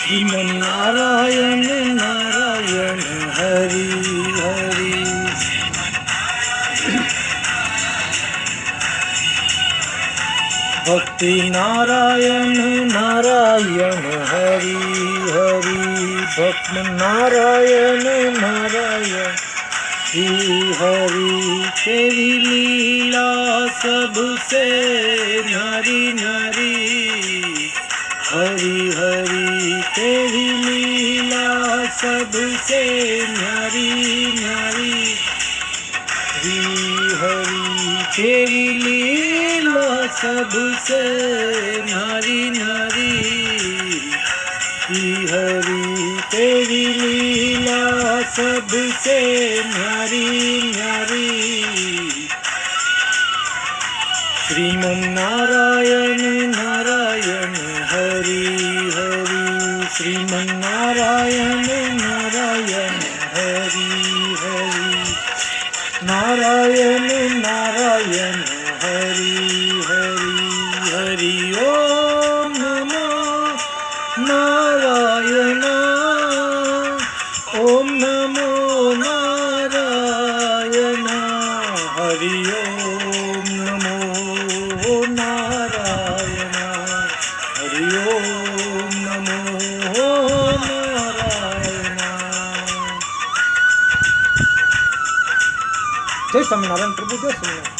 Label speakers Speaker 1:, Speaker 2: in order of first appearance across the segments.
Speaker 1: श्रीमन्नारायण नारायण हरि हरि। भक्ति नारायण नारायण हरि हरि। भक्त नारायण नारायण हरि हरि। तेरी लीला सबसे न्यारी न्यारी हरि हरि। तेरी लीला सबसे न्यारी न्यारी हरि हरि। तेरी लीला सबसे न्यारी न्यारी हरि हरि। तेरी लीला सबसे न्यारी न्यारी। श्रीमन्नारायण नारायण हरि हरि। श्रीमन्नारायण नारायण हरि हरि। नारायण नारायण हरि हरि हरि। ओम नमो नारायण। ओम नमो नारायण हरि। ओम नमो नारायण हरि। ओम नमो नारायण। जय स्वामीनारायण प्रभु, जय स्वामीनारायण।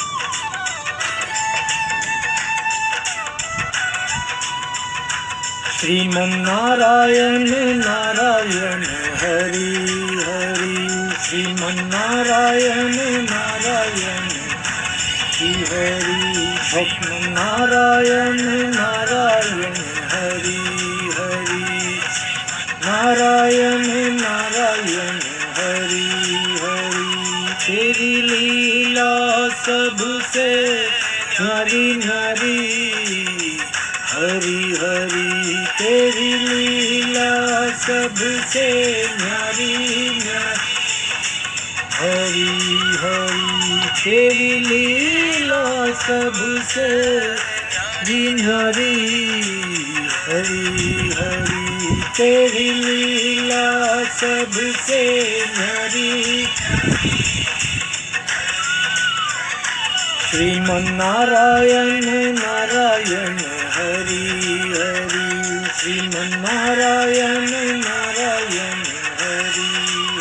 Speaker 1: श्रीमन्नारायण नारायण हरि हरि। श्रीमन्नारायण नारायण हरि हरि। भक्त नारायण नारायण हरि हरि। नारायण नारायण हरि हरि। तेरी लीला सबसे न्यारी न्यारी हरि हरि। तेरी लीला सबसे न्यारी न्यारी हरि हरि। तेरी लीला सबसे न्यारी हरि हरि। तेरी लीला सबसे न्यारी। श्रीमन्नारायण नारायण हरि हरि। श्रीमन्नारायण नारायण हरि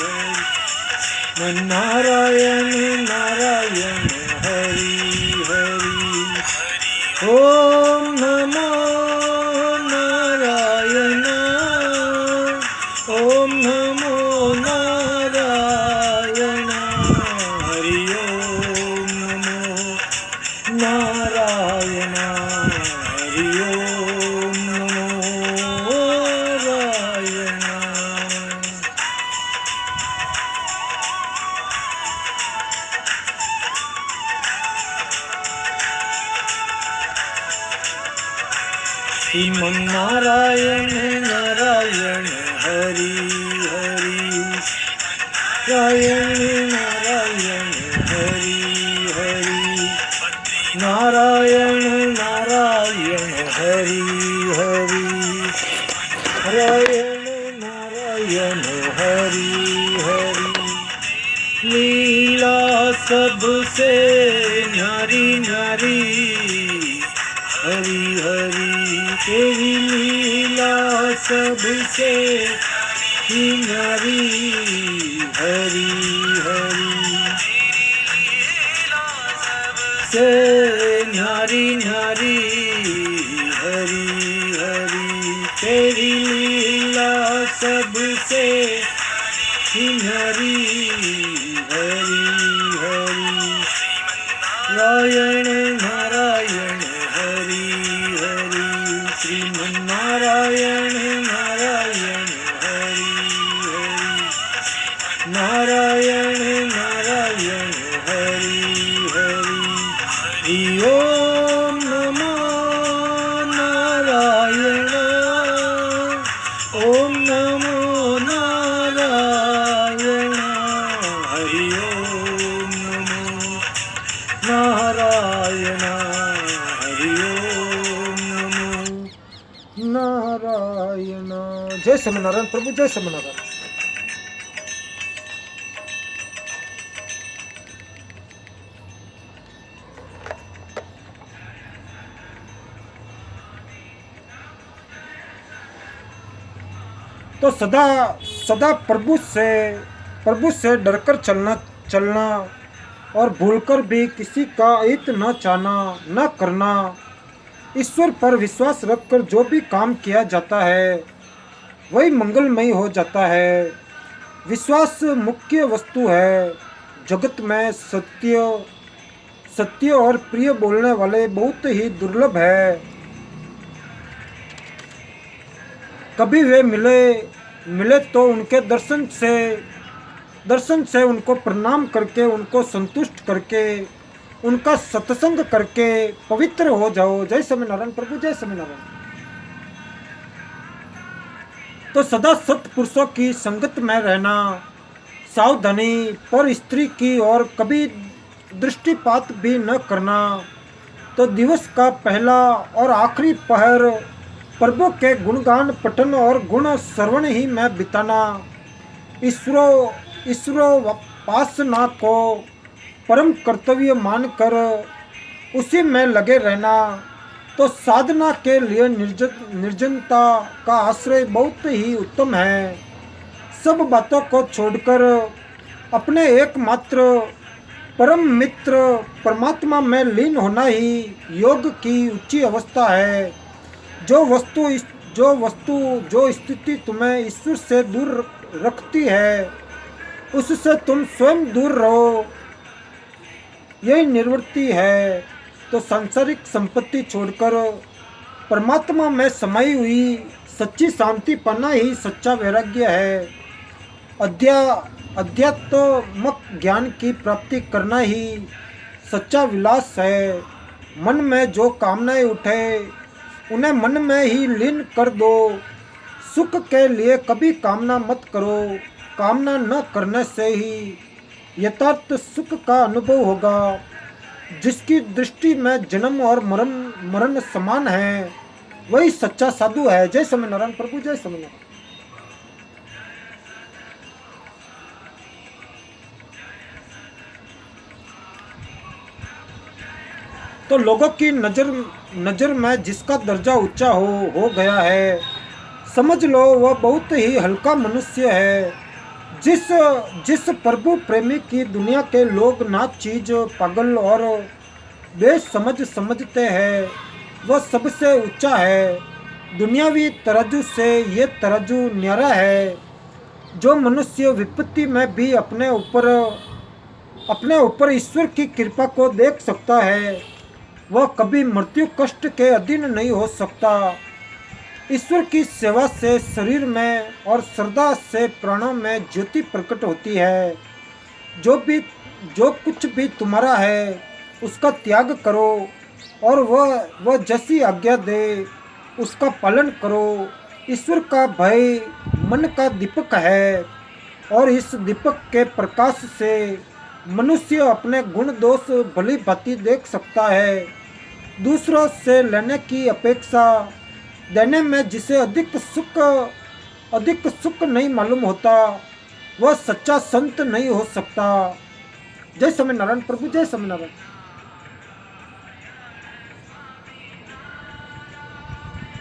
Speaker 1: हरि। नारायण नारायण हरि हरि। ओम नमो नारायण। ओम नमो नारायण हरि। ओम नमो नारायण हरि। ओम नमो नारायण। श्रीमन्नारायण नारायण हरि हरि। नारायण नारायण हरि हरि। नारायण नारायण हरि हरि। नारायण नारायण हरि हरि। लीला सबसे न्यारी न्यारी हरि हरि। तेरी लीला सबसे न्यारी हरि हरि। से न्यारी न्यारी हरि हरि। तेरी लीला सबसे न्यारी हरि हरि। नारायण नारायण हरि हरि। श्रीमन्नारायण नारायण हरि हरि। नारायण नारायण हरि हरि। हरि ओम नमो
Speaker 2: जय स्वामीनारायण प्रभु, जय स्वामीनारायण। तो सदा सदा प्रभु से डरकर चलना और भूलकर भी किसी का हित न चाहना न करना। ईश्वर पर विश्वास रखकर जो भी काम किया जाता है वही मंगलमय हो जाता है। विश्वास मुख्य वस्तु है। जगत में सत्य और प्रिय बोलने वाले बहुत ही दुर्लभ है। कभी वे मिले तो उनके दर्शन से उनको प्रणाम करके, उनको संतुष्ट करके, उनका सत्संग करके पवित्र हो जाओ। जय स्वामीनारायण प्रभु, जय स्वामीनारायण। तो सदा सत्पुरुषों की संगत में रहना, सावधानी पर स्त्री की और कभी दृष्टिपात भी न करना। तो दिवस का पहला और आखिरी पहर प्रभु के गुणगान पठन और गुण श्रवण ही में बिताना। ईश्वरोपासना को परम कर्तव्य मानकर उसी में लगे रहना। तो साधना के लिए निर्जनता का आश्रय बहुत ही उत्तम है। सब बातों को छोड़कर अपने एकमात्र परम मित्र परमात्मा में लीन होना ही योग की ऊंची अवस्था है। जो स्थिति तुम्हें ईश्वर से दूर रखती है उससे तुम स्वयं दूर रहो, यही निवृत्ति है। तो सांसारिक संपत्ति छोड़कर परमात्मा में समाई हुई सच्ची शांति पाना ही सच्चा वैराग्य है। अध्यात्मक ज्ञान की प्राप्ति करना ही सच्चा विलास है। मन में जो कामनाएं उठे उन्हें मन में ही लीन कर दो। सुख के लिए कभी कामना मत करो। कामना न करने से ही यथार्थ सुख का अनुभव होगा। जिसकी दृष्टि में जन्म और मरण समान है वही सच्चा साधु है। जय स्वामीनारायण प्रभु, जय स्वामीनारायण। तो लोगों की नजर में जिसका दर्जा ऊंचा हो गया है, समझ लो वह बहुत ही हल्का मनुष्य है। जिस प्रभु प्रेमी की दुनिया के लोग नाच चीज पागल और समझते हैं वह सबसे ऊंचा है। दुनियावी तराजू से ये तराजू न्यारा है। जो मनुष्य विपत्ति में भी अपने ऊपर ईश्वर की कृपा को देख सकता है वह कभी मृत्यु कष्ट के अधीन नहीं हो सकता। ईश्वर की सेवा से शरीर में और श्रद्धा से प्राणों में ज्योति प्रकट होती है। जो कुछ भी तुम्हारा है उसका त्याग करो और वह जैसी आज्ञा दे उसका पालन करो। ईश्वर का भय मन का दीपक है और इस दीपक के प्रकाश से मनुष्य अपने गुण दोष भली भांति देख सकता है। दूसरों से लेने की अपेक्षा देने में जिसे अधिक सुख नहीं मालूम होता वह सच्चा संत नहीं हो सकता। जय स्वामीनारायण प्रभु, जय स्वामीनारायण।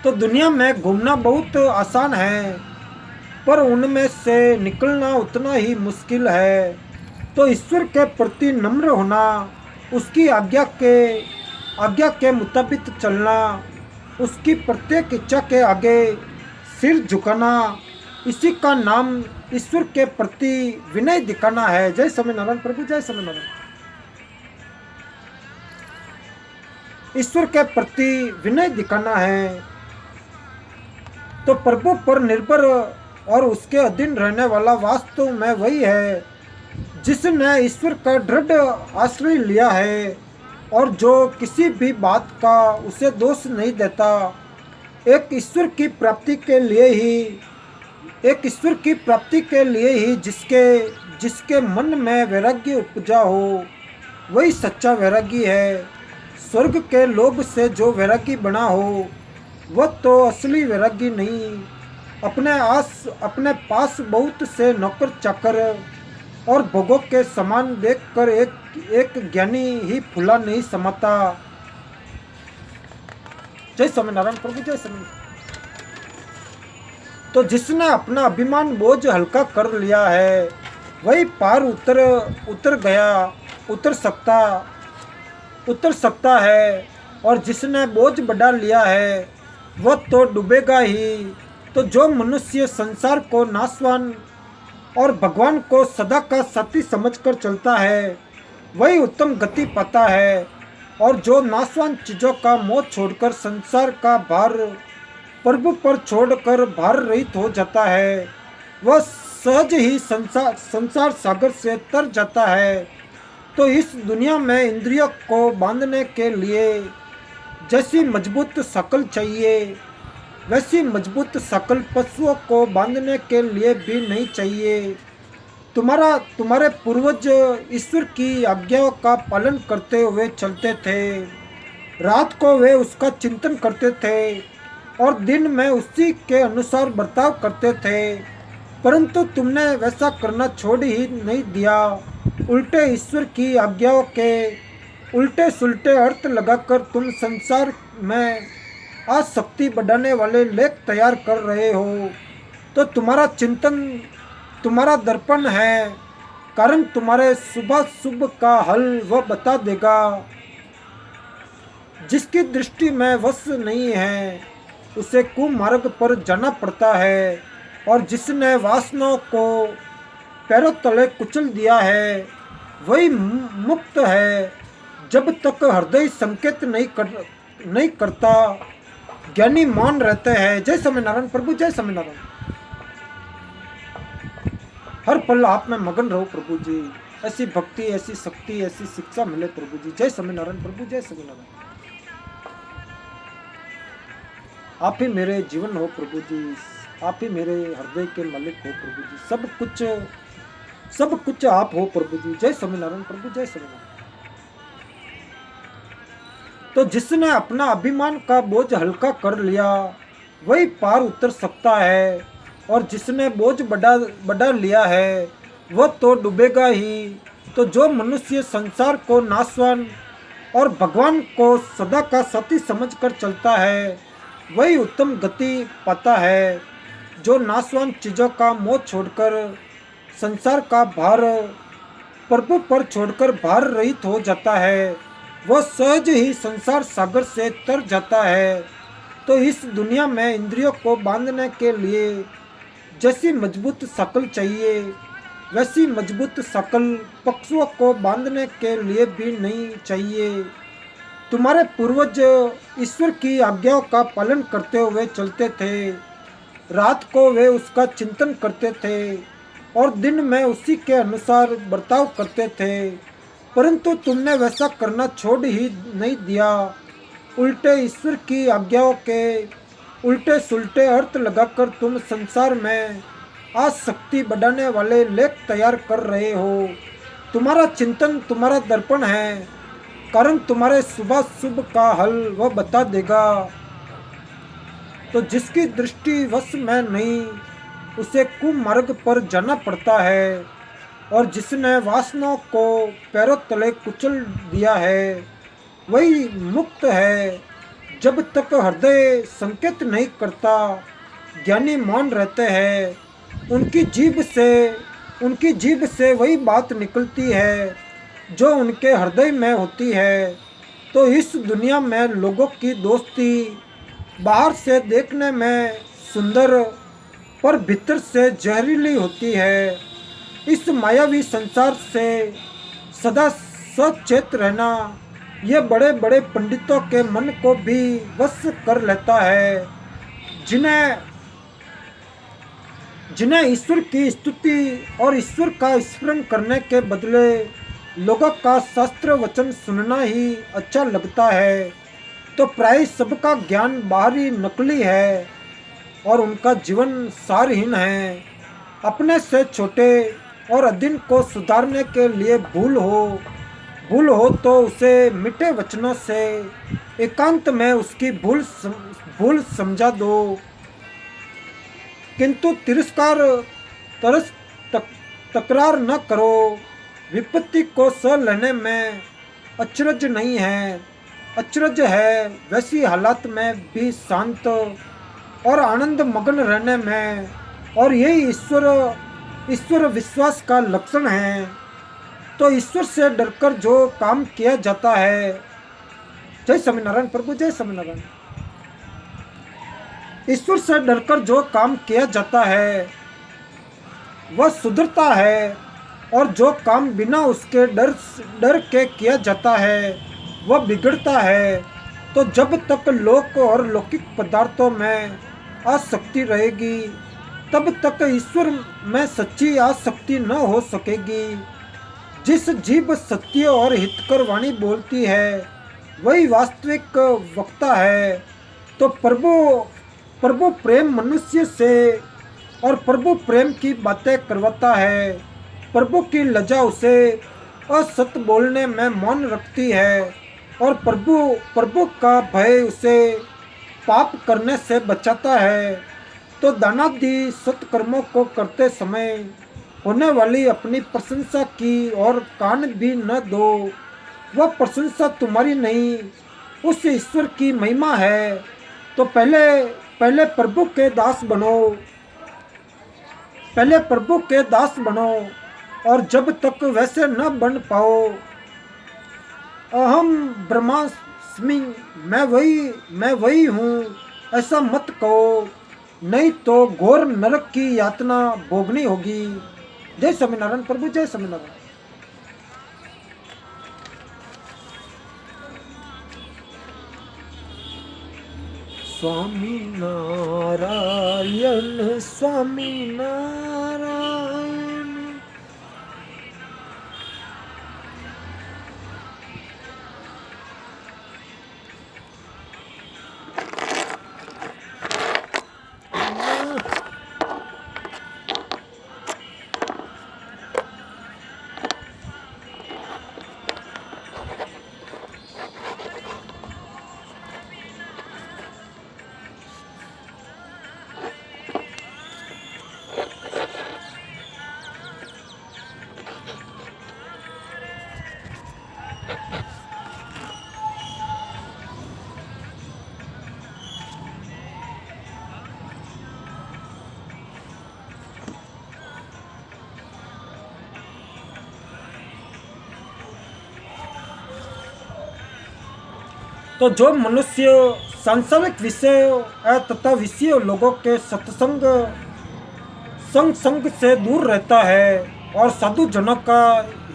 Speaker 2: तो दुनिया में घूमना बहुत आसान है पर उनमें से निकलना उतना ही मुश्किल है। तो ईश्वर के प्रति नम्र होना, उसकी आज्ञा के मुताबिक चलना, उसकी प्रत्येक इच्छा के आगे सिर झुकाना, इसी का नाम ईश्वर के प्रति विनय दिखाना है। जय स्वामीनारायण प्रभु, जय स्वामीनारायण। ईश्वर के प्रति विनय दिखाना है तो प्रभु पर निर्भर और उसके अधीन रहने वाला वास्तव में वही है जिसने ईश्वर का दृढ़ आश्रय लिया है और जो किसी भी बात का उसे दोष नहीं देता। एक ईश्वर की प्राप्ति के लिए ही जिसके मन में वैराग्य उपजा हो वही सच्चा वैरागी है। स्वर्ग के लोभ से जो वैरागी बना हो वह तो असली वैरागी नहीं अपने पास बहुत से नौकर चाकर और भोगों के समान देखकर एक ज्ञानी ही फूला नहीं समाता। जय स्वामीनारायण प्रभु, जय स्वामीनारायण। तो जिसने अपना अभिमान बोझ हल्का कर लिया है वही पार उतर सकता है, और जिसने बोझ बढ़ा लिया है वह तो डूबेगा ही। तो जो मनुष्य संसार को नाशवान और भगवान को सदा का साथी समझकर चलता है वही उत्तम गति पाता है, और जो नाशवान चीज़ों का मोह छोड़कर संसार का भार प्रभु पर छोड़कर भार रहित हो जाता है वह सहज ही संसार सागर से तर जाता है। तो इस दुनिया में इंद्रियों को बांधने के लिए जैसी मजबूत शकल चाहिए वैसी मजबूत शकल पशुओं को बांधने के लिए भी नहीं चाहिए। तुम्हारे पूर्वज ईश्वर की आज्ञाओं का पालन करते हुए चलते थे। रात को वे उसका चिंतन करते थे और दिन में उसी के अनुसार बर्ताव करते थे, परंतु तुमने वैसा करना छोड़ ही नहीं दिया। उल्टे ईश्वर की आज्ञाओं के उल्टे सुलटे अर्थ लगाकर तुम संसार में आसक्ति बढ़ाने वाले लेख तैयार कर रहे हो। तो तुम्हारा चिंतन तुम्हारा दर्पण है, कारण तुम्हारे शुभ का हल वह बता देगा। जिसकी दृष्टि में वश नहीं है उसे कुमार्ग पर जाना पड़ता है, और जिसने वासनाओं को पैरों तले कुचल दिया है वही मुक्त है। जब तक हृदय संकेत नहीं करता ज्ञानी मान रहते हैं। जय स्वामीनारायण प्रभु, जय स्वामीनारायण। हर पल आप में मगन रहो प्रभु जी, ऐसी भक्ति, ऐसी शक्ति, ऐसी शिक्षा मिले प्रभु जी। जय स्वामीनारायण प्रभु, जय स्वामीनारायण। आप ही मेरे जीवन हो प्रभु जी, आप ही मेरे हृदय के मालिक हो प्रभु जी। सब कुछ आप हो प्रभु जी। जय स्वामीनारायण प्रभु, जय स्वामीनारायण। तो जिसने अपना अभिमान का बोझ हल्का कर लिया वही पार उतर सकता है, और जिसने बोझ बढ़ा लिया है वह तो डूबेगा ही। तो जो मनुष्य संसार को नाशवान और भगवान को सदा का साथी समझकर चलता है वही उत्तम गति पाता है। जो नाशवान चीज़ों का मोह छोड़कर संसार का भार प्रभु पर छोड़कर भार रहित हो जाता है वह सहज ही संसार सागर से तर जाता है। तो इस दुनिया में इंद्रियों को बांधने के लिए जैसी मजबूत शकल चाहिए वैसी मजबूत शकल पक्षुओं को बांधने के लिए भी नहीं चाहिए। तुम्हारे पूर्वज ईश्वर की आज्ञाओं का पालन करते हुए चलते थे। रात को वे उसका चिंतन करते थे और दिन में उसी के अनुसार बर्ताव करते थे, परंतु तुमने वैसा करना छोड़ ही नहीं दिया। उल्टे ईश्वर की आज्ञाओं के उल्टे सुलटे अर्थ लगाकर तुम संसार में आसक्ति बढ़ाने वाले लेख तैयार कर रहे हो। तुम्हारा चिंतन तुम्हारा दर्पण है, कारण तुम्हारे शुभ का हल वह बता देगा। तो जिसकी दृष्टि वश में नहीं उसे कुमार्ग पर जाना पड़ता है, और जिसने वासनाओं को पैरों तले कुचल दिया है वही मुक्त है। जब तक हृदय संकेत नहीं करता ज्ञानी मौन रहते हैं। उनकी जीभ से वही बात निकलती है जो उनके हृदय में होती है। तो इस दुनिया में लोगों की दोस्ती बाहर से देखने में सुंदर पर भीतर से जहरीली होती है। इस मायावी संसार से सदा सचेत रहना ये बड़े बड़े पंडितों के मन को भी वश कर लेता है, जिन्हें ईश्वर की स्तुति और ईश्वर का स्मरण करने के बदले लोगों का शास्त्र वचन सुनना ही अच्छा लगता है। तो प्राय सबका ज्ञान बाहरी नकली है और उनका जीवन सारहीन है। अपने से छोटे और अधीन को सुधारने के लिए भूल हो तो उसे मीठे वचनों से एकांत में उसकी भूल समझा दो किंतु तिरस्कार तरस तकरार न करो। विपत्ति को सह लेने में अचरज नहीं है, अचरज है वैसी हालात में भी शांत और आनंद मग्न रहने में, और यही ईश्वर विश्वास का लक्षण है। तो ईश्वर से डरकर जो काम किया जाता है, जय स्वामीनारायण प्रभु, जय स्वामीनारायण। ईश्वर से डरकर जो काम किया जाता है वह सुधरता है, और जो काम बिना उसके डर के किया जाता है वह बिगड़ता है। तो जब तक लोक और लौकिक पदार्थों में आसक्ति रहेगी तब तक ईश्वर में सच्ची आसक्ति न हो सकेगी। जिस जीव सत्य और हितकर वाणी बोलती है वही वास्तविक वक्ता है। तो प्रभु प्रेम मनुष्य से और प्रभु प्रेम की बातें करवाता है। प्रभु की लज्जा उसे असत बोलने में मौन रखती है, और प्रभु का भय उसे पाप करने से बचाता है। तो दानादि सत्कर्मों को करते समय होने वाली अपनी प्रशंसा की और कान भी न दो। वह प्रशंसा तुम्हारी नहीं, उस ईश्वर की महिमा है। तो पहले प्रभु के दास बनो, पहले प्रभु के दास बनो, और जब तक वैसे न बन पाओ, अहम ब्रह्मास्मि, मैं वही हूँ ऐसा मत कहो, नहीं तो घोर नरक की यातना भोगनी होगी। जय स्वामीनारायण प्रभु, जय स्वामीनारायण। स्वामी नारायण, स्वामी नारायण। तो जो मनुष्य सांसारिक विषय तथा विषय लोगों के संग से दूर रहता है और साधु जनों का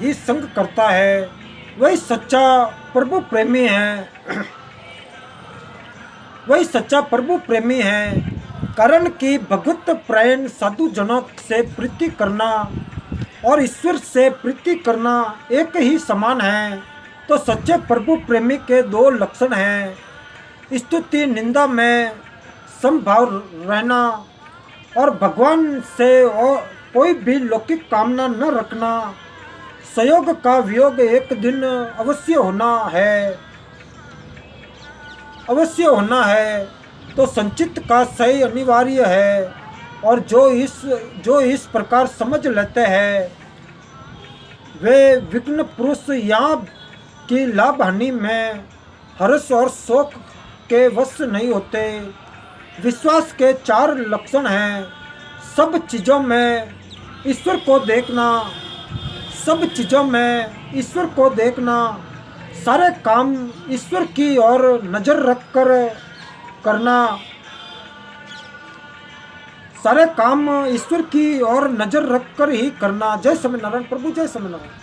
Speaker 2: ही संग करता है, वही सच्चा प्रभु प्रेमी है। वही सच्चा प्रभु प्रेमी है। कारण कि भगवत प्रायण साधु जनों से प्रीति करना और ईश्वर से प्रीति करना एक ही समान है। तो सच्चे प्रभु प्रेमी के दो लक्षण हैं, स्तुति निंदा में समभाव रहना और भगवान से और कोई भी लौकिक कामना न रखना। संयोग का वियोग एक दिन अवश्य होना है, तो संचित का सही अनिवार्य है। और जो इस प्रकार समझ लेते हैं वे विघ्न पुरुष यहाँ की लाभ हानि में हर्ष और शोक के वश नहीं होते। विश्वास के चार लक्षण हैं, सब चीज़ों में ईश्वर को देखना, सब चीज़ों में ईश्वर को देखना, सारे काम ईश्वर की ओर नज़र रख कर करना, सारे काम ईश्वर की ओर नज़र रख कर ही करना। जय स्वामीनारायण प्रभु, जय स्वामीनारायण।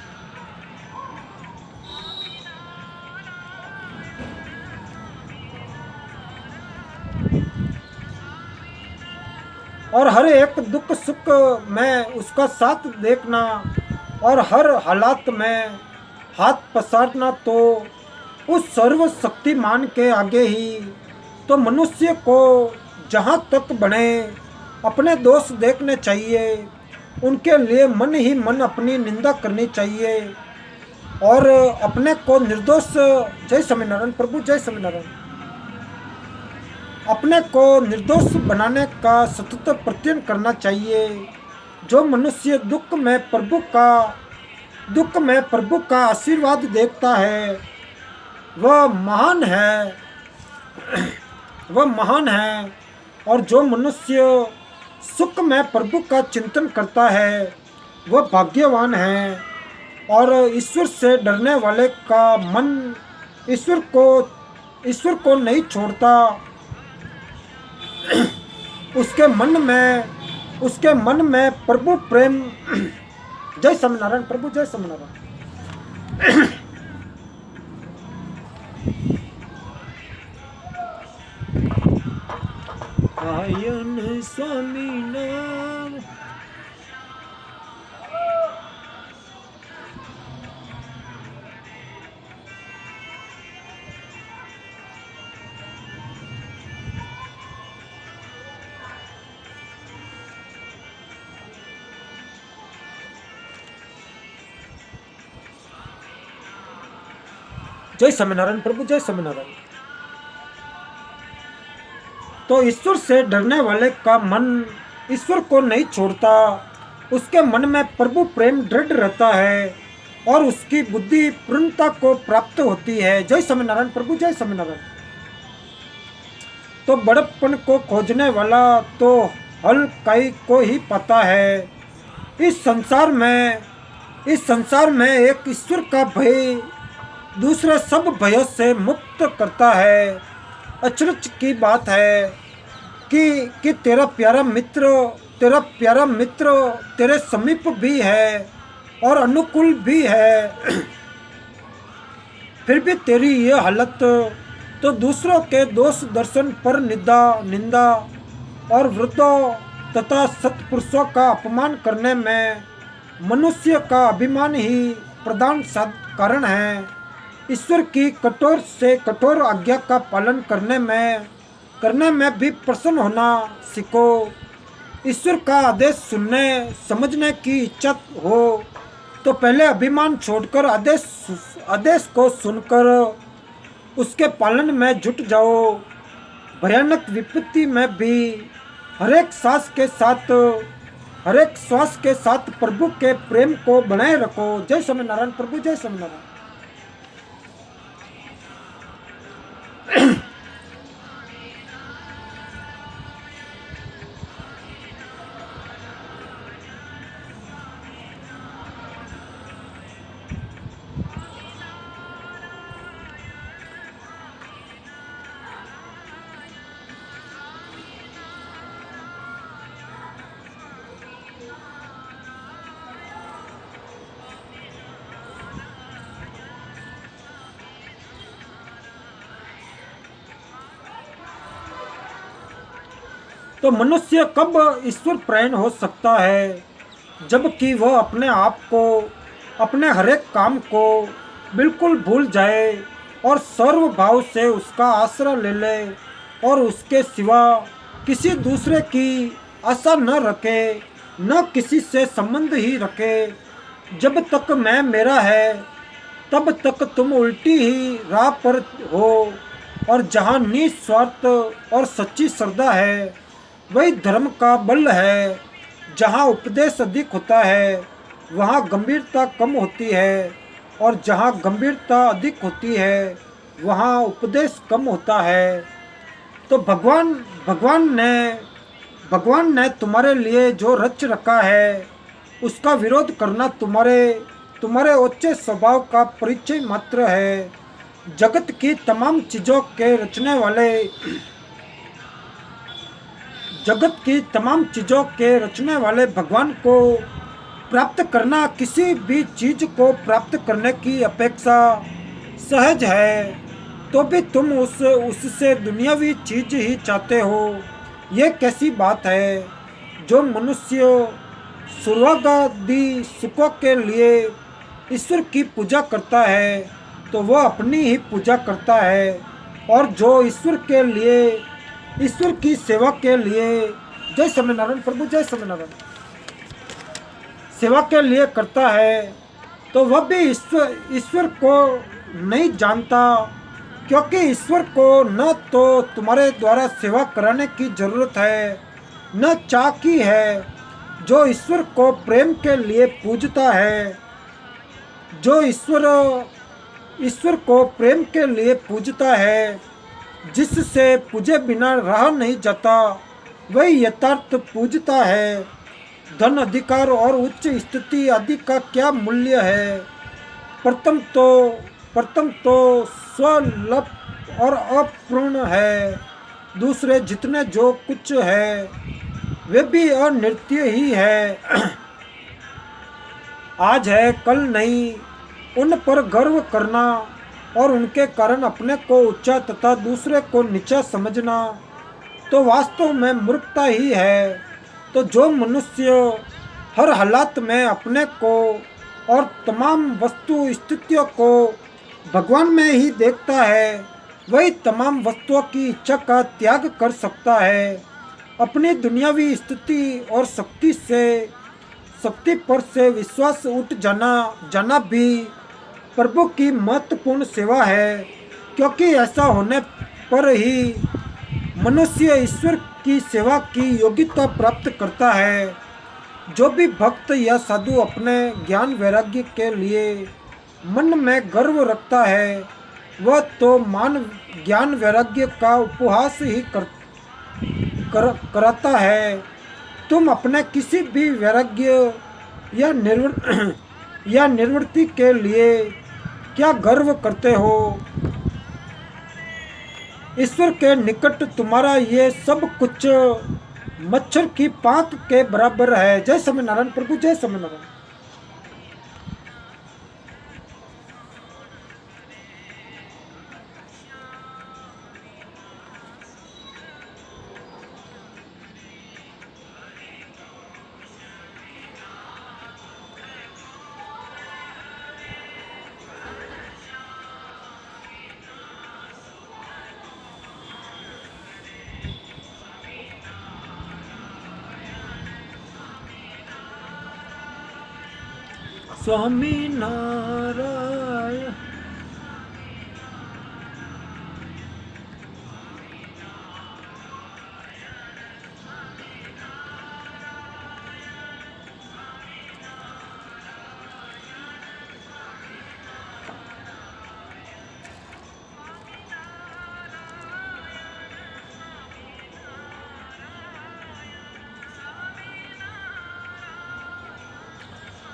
Speaker 2: और हर एक दुख सुख में उसका साथ देखना और हर हालात में हाथ पसारना, तो उस सर्वशक्तिमान के आगे ही तो मनुष्य को जहाँ तक बने अपने दोष देखने चाहिए, उनके लिए मन ही मन अपनी निंदा करनी चाहिए और अपने को निर्दोष। जय स्वामीनारायण प्रभु, जय स्वामीनारायण। अपने को निर्दोष बनाने का सतत प्रयत्न करना चाहिए। जो मनुष्य दुख में प्रभु का आशीर्वाद देखता है वह महान है, वह महान है। और जो मनुष्य सुख में प्रभु का चिंतन करता है वह भाग्यवान है। और ईश्वर से डरने वाले का मन ईश्वर को नहीं छोड़ता। उसके मन में प्रभु प्रेम। जय स्वामीनारायण प्रभु, जय स्वामीनारायण। आयन स्वामीनारायण। जय स्वामीनारायण प्रभु, जय स्वामीनारायण। तो ईश्वर से डरने वाले का मन ईश्वर को नहीं छोड़ता। उसके मन में प्रभु प्रेम दृढ़ रहता है और उसकी बुद्धि पूर्णता को प्राप्त होती है। जय स्वामीनारायण प्रभु, जय स्वामीनारायण। तो बड़प्पन को खोजने वाला तो हल काई को ही पाता है। इस संसार में एक ईश्वर का भय दूसरे सब भयों से मुक्त करता है। अचरज की बात है कि तेरा प्यारा मित्र तेरे समीप भी है और अनुकूल भी है, फिर भी तेरी ये हालत। तो दूसरों के दोष दर्शन पर निंदा और वृद्धों तथा सत्पुरुषों का अपमान करने में मनुष्य का अभिमान ही प्रधान कारण है। ईश्वर की कठोर से कठोर आज्ञा का पालन करने में भी प्रसन्न होना सीखो। ईश्वर का आदेश सुनने समझने की इच्छा हो तो पहले अभिमान छोड़कर आदेश को सुनकर उसके पालन में जुट जाओ। भयानक विपत्ति में भी हरेक श्वास के साथ प्रभु के प्रेम को बनाए रखो। जय स्वामीनारायण प्रभु, जय स्वामीनारायण। तो मनुष्य कब ईश्वर प्रायण हो सकता है जबकि वह अपने आप को, अपने हरेक काम को बिल्कुल भूल जाए और सर्व भाव से उसका आश्रय ले ले और उसके सिवा किसी दूसरे की आशा न रखे, न किसी से संबंध ही रखे। जब तक मैं मेरा है तब तक तुम उल्टी ही राह पर हो। और जहाँ निस्वार्थ और सच्ची श्रद्धा है वही धर्म का बल है। जहाँ उपदेश अधिक होता है वहाँ गंभीरता कम होती है और जहाँ गंभीरता अधिक होती है वहाँ उपदेश कम होता है। तो भगवान ने तुम्हारे लिए जो रच रखा है उसका विरोध करना तुम्हारे उच्च स्वभाव का परिचय मात्र है। जगत की तमाम चीज़ों के रचने वाले भगवान को प्राप्त करना किसी भी चीज़ को प्राप्त करने की अपेक्षा सहज है। तो भी तुम उससे दुनियावी चीज़ ही चाहते हो। ये कैसी बात है। जो मनुष्य स्वर्गादि सुखों के लिए ईश्वर की पूजा करता है तो वह अपनी ही पूजा करता है। और जो ईश्वर की सेवा के लिए, जय स्वामीनारायण प्रभु, जय स्वामीनारायण, सेवा के लिए करता है तो वह भी ईश्वर को नहीं जानता क्योंकि ईश्वर को न तो तुम्हारे द्वारा सेवा कराने की जरूरत है, न चाह की है। जो ईश्वर को प्रेम के लिए पूजता है, जो ईश्वर को प्रेम के लिए पूजता है, जिससे पूजे बिना रहा नहीं जाता, वही यथार्थ पूजता है। धन, अधिकार और उच्च स्थिति आदि का क्या मूल्य है? प्रथम तो स्वल्प और अपूर्ण है। दूसरे जितने जो कुछ है वे भी अनित्य ही है। आज है कल नहीं, उन पर गर्व करना और उनके कारण अपने को ऊंचा तथा दूसरे को नीचा समझना तो वास्तव में मूर्खता ही है। तो जो मनुष्य हर हालात में अपने को और तमाम वस्तु स्थितियों को भगवान में ही देखता है, वही तमाम वस्तुओं की इच्छा का त्याग कर सकता है। अपनी दुनियावी स्थिति और शक्ति पर से विश्वास उठ जाना भी प्रभु की महत्वपूर्ण सेवा है, क्योंकि ऐसा होने पर ही मनुष्य ईश्वर की सेवा की योग्यता प्राप्त करता है। जो भी भक्त या साधु अपने ज्ञान वैराग्य के लिए मन में गर्व रखता है, वह तो मान ज्ञान वैराग्य का उपहास ही कराता है। तुम अपने किसी भी वैराग्य या निर्वृत्ति के लिए क्या गर्व करते हो? ईश्वर के निकट तुम्हारा ये सब कुछ मच्छर की पांख के बराबर है। जय स्वामीनारायण प्रभु, जय स्वामीनारायण। स्वामी नारायण।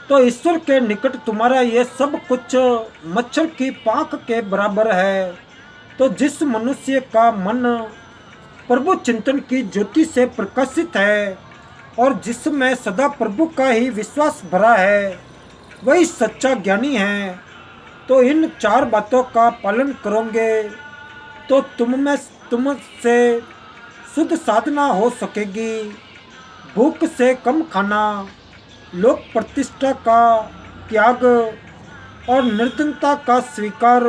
Speaker 2: तो ईश्वर के निकट तुम्हारा ये सब कुछ मच्छर की पांख के बराबर है। तो जिस मनुष्य का मन प्रभु चिंतन की ज्योति से प्रकाशित है और जिसमें सदा प्रभु का ही विश्वास भरा है, वही सच्चा ज्ञानी है। तो इन चार बातों का पालन करोगे तो तुमसे शुद्ध साधना हो सकेगी। भूख से कम खाना, लोक प्रतिष्ठा का त्याग और निर्धनता का स्वीकार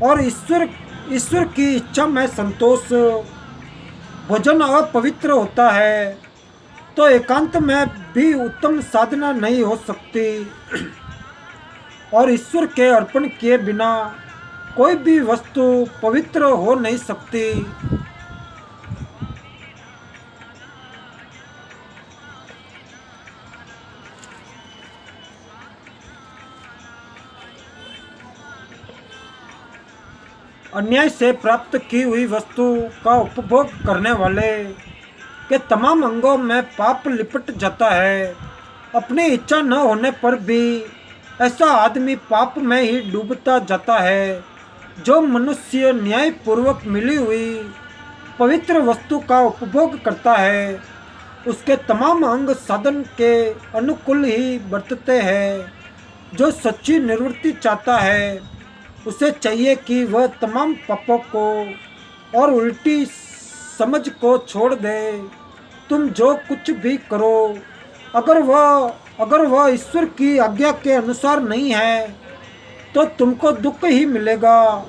Speaker 2: और ईश्वर की इच्छा में संतोष। भोजन अपवित्र होता है तो एकांत में भी उत्तम साधना नहीं हो सकती और ईश्वर के अर्पण किए बिना कोई भी वस्तु पवित्र हो नहीं सकती। अन्याय से प्राप्त की हुई वस्तु का उपभोग करने वाले के तमाम अंगों में पाप लिपट जाता है। अपनी इच्छा न होने पर भी ऐसा आदमी पाप में ही डूबता जाता है। जो मनुष्य न्यायपूर्वक मिली हुई पवित्र वस्तु का उपभोग करता है, उसके तमाम अंग साधन के अनुकूल ही बरतते हैं। जो सच्ची निवृत्ति चाहता है, उसे चाहिए कि वह तमाम पापों को और उल्टी समझ को छोड़ दे। तुम जो कुछ भी करो, अगर वह ईश्वर की आज्ञा के अनुसार नहीं है तो तुमको दुख ही मिलेगा।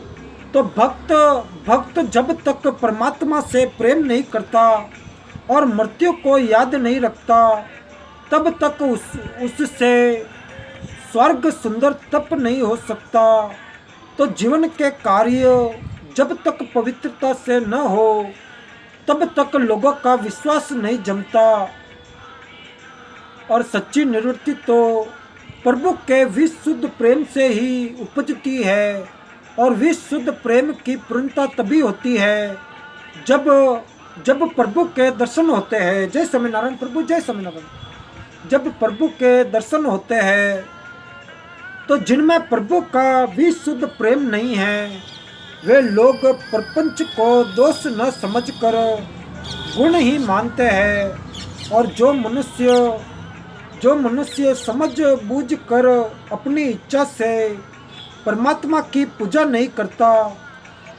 Speaker 2: तो भक्त जब तक परमात्मा से प्रेम नहीं करता और मृत्यु को याद नहीं रखता, तब तक उससे स्वर्ग सुंदर तप नहीं हो सकता। तो जीवन के कार्य जब तक पवित्रता से न हो तब तक लोगों का विश्वास नहीं जमता। और सच्ची निवृत्ति तो प्रभु के विशुद्ध प्रेम से ही उपजती है। और विशुद्ध प्रेम की पूर्णता तभी होती है जब जब प्रभु के दर्शन होते हैं। जय स्वामीनारायण प्रभु, जय स्वामीनारायण। जब प्रभु के दर्शन होते हैं तो जिनमें प्रभु का विशुद्ध प्रेम नहीं है वे लोग प्रपंच को दोष न समझकर गुण ही मानते हैं। और जो मनुष्य समझ बूझ कर अपनी इच्छा से परमात्मा की पूजा नहीं करता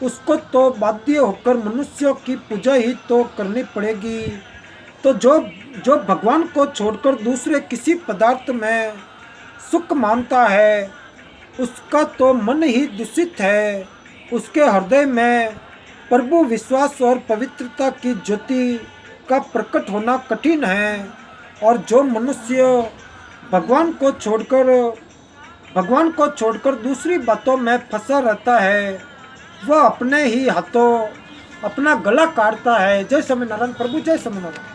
Speaker 2: उसको तो बाध्य होकर मनुष्यों की पूजा ही तो करनी पड़ेगी। तो जो भगवान को छोड़कर दूसरे किसी पदार्थ में सुख मानता है उसका तो मन ही दूषित है। उसके हृदय में प्रभु विश्वास और पवित्रता की ज्योति का प्रकट होना कठिन है। और जो मनुष्य भगवान को छोड़कर दूसरी बातों में फंसा रहता है वह अपने ही हाथों अपना गला काटता है। जय स्वामीनारायण प्रभु, जय स्वामीनारायण।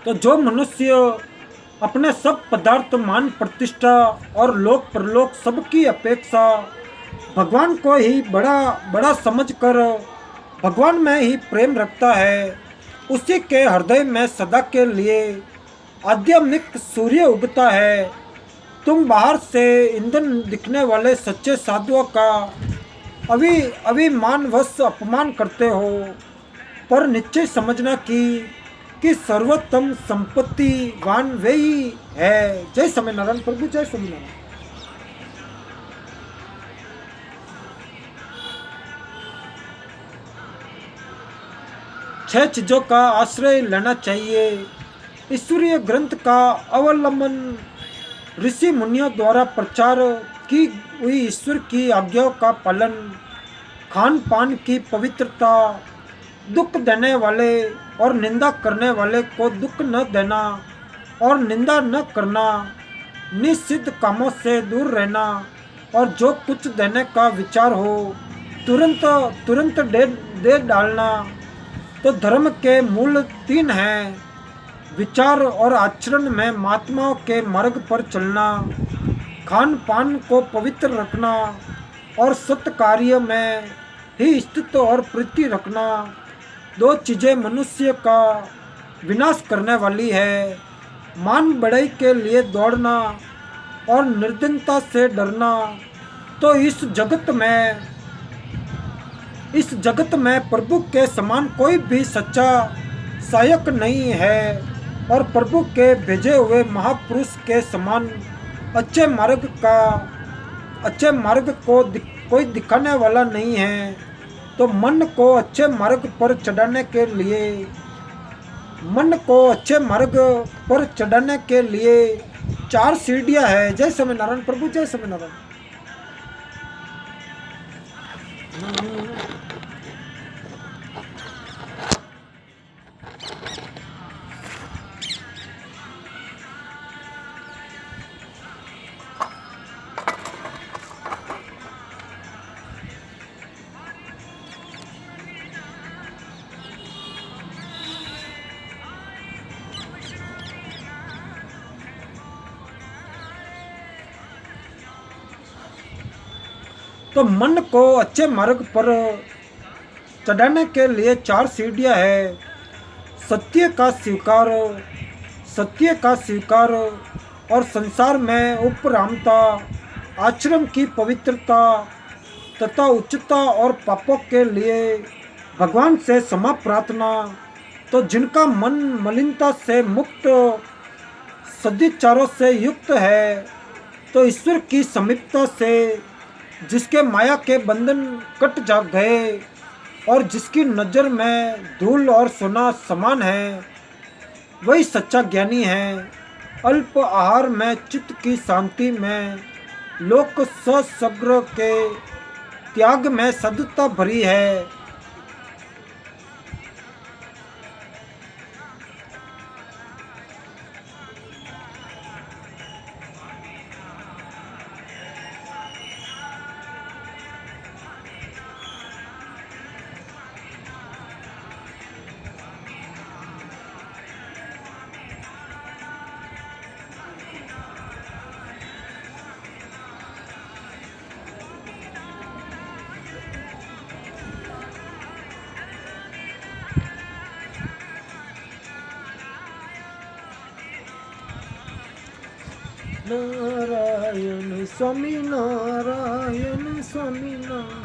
Speaker 2: तो जो मनुष्य अपने सब पदार्थ मान प्रतिष्ठा और लोक परलोक सबकी अपेक्षा भगवान को ही बड़ा समझकर भगवान में ही प्रेम रखता है उसी के हृदय में सदा के लिए आध्यात्मिक सूर्य उगता है। तुम बाहर से ईंधन दिखने वाले सच्चे साधुओं का अभिमानवश अपमान करते हो पर निश्चय समझना कि सर्वोत्तम संपत्तिवान वे ही है। जय स्वामीनारायण प्रभु, जय स्वामीनारायण। छह चीजों का आश्रय लेना चाहिए। ईश्वरीय ग्रंथ का अवलंबन, ऋषि मुनियों द्वारा प्रचार की हुई ईश्वर की आज्ञाओं का पालन, खान पान की पवित्रता, दुख देने वाले और निंदा करने वाले को दुख न देना और निंदा न करना, निषिद्ध कामों से दूर रहना और जो कुछ देने का विचार हो तुरंत दे डालना। तो धर्म के मूल तीन हैं, विचार और आचरण में महात्माओं के मार्ग पर चलना, खान पान को पवित्र रखना और सत्य कार्य में ही स्थित और प्रीति रखना। दो चीज़ें मनुष्य का विनाश करने वाली है, मान बढ़ाई के लिए दौड़ना और निर्धनता से डरना। तो इस जगत में प्रभु के समान कोई भी सच्चा सहायक नहीं है और प्रभु के भेजे हुए महापुरुष के समान अच्छे मार्ग को कोई दिखाने वाला नहीं है। तो मन को अच्छे मार्ग पर चढ़ाने के लिए चार सीढ़ियां है। जय स्वामीनारायण प्रभु, जय स्वामीनारायण। तो मन को अच्छे मार्ग पर चढ़ाने के लिए चार सीढ़ियां है। सत्य का स्वीकार और संसार में उपरामता, आश्रम की पवित्रता तथा उच्चता और पापों के लिए भगवान से क्षमा प्रार्थना। तो जिनका मन मलिनता से मुक्त सदिचारों से युक्त है तो ईश्वर की समीपता से जिसके माया के बंधन कट जा गए और जिसकी नज़र में धूल और सोना समान है, वही सच्चा ज्ञानी है। अल्प आहार में चित्त की शांति में, लोक ससग्र के त्याग में सदता भरी है। नारायण स्वामी नारायण स्वामी नारायण।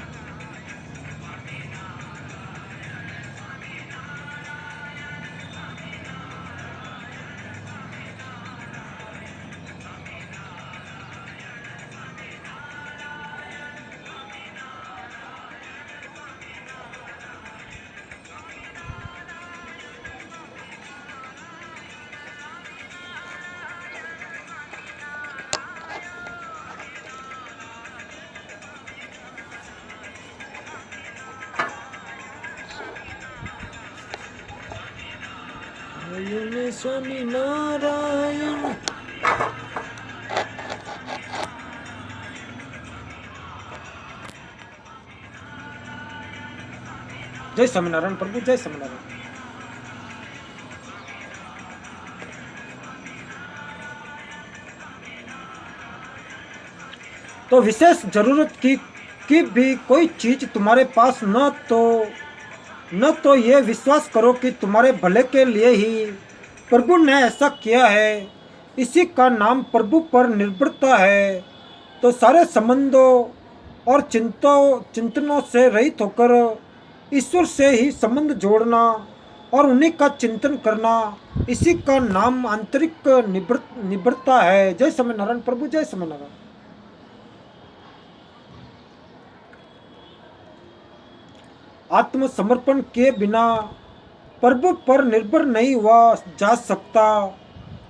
Speaker 2: स्वामी नारायण। जय स्वामीनारायण प्रभु, जय स्वामीनारायण। तो विशेष जरूरत की भी कोई चीज तुम्हारे पास न तो ये विश्वास करो कि तुम्हारे भले के लिए ही प्रभु ने ऐसा किया है। इसी का नाम प्रभु पर निर्भरता है। तो सारे संबंधों और चिंतनों से रहित होकर ईश्वर से ही संबंध जोड़ना और उन्हीं का चिंतन करना, इसी का नाम आंतरिक निर्भरता है। जय स्वामीनारायण प्रभु, जय स्वामीनारायण। आत्मसमर्पण के बिना प्रभु पर निर्भर नहीं हुआ जा सकता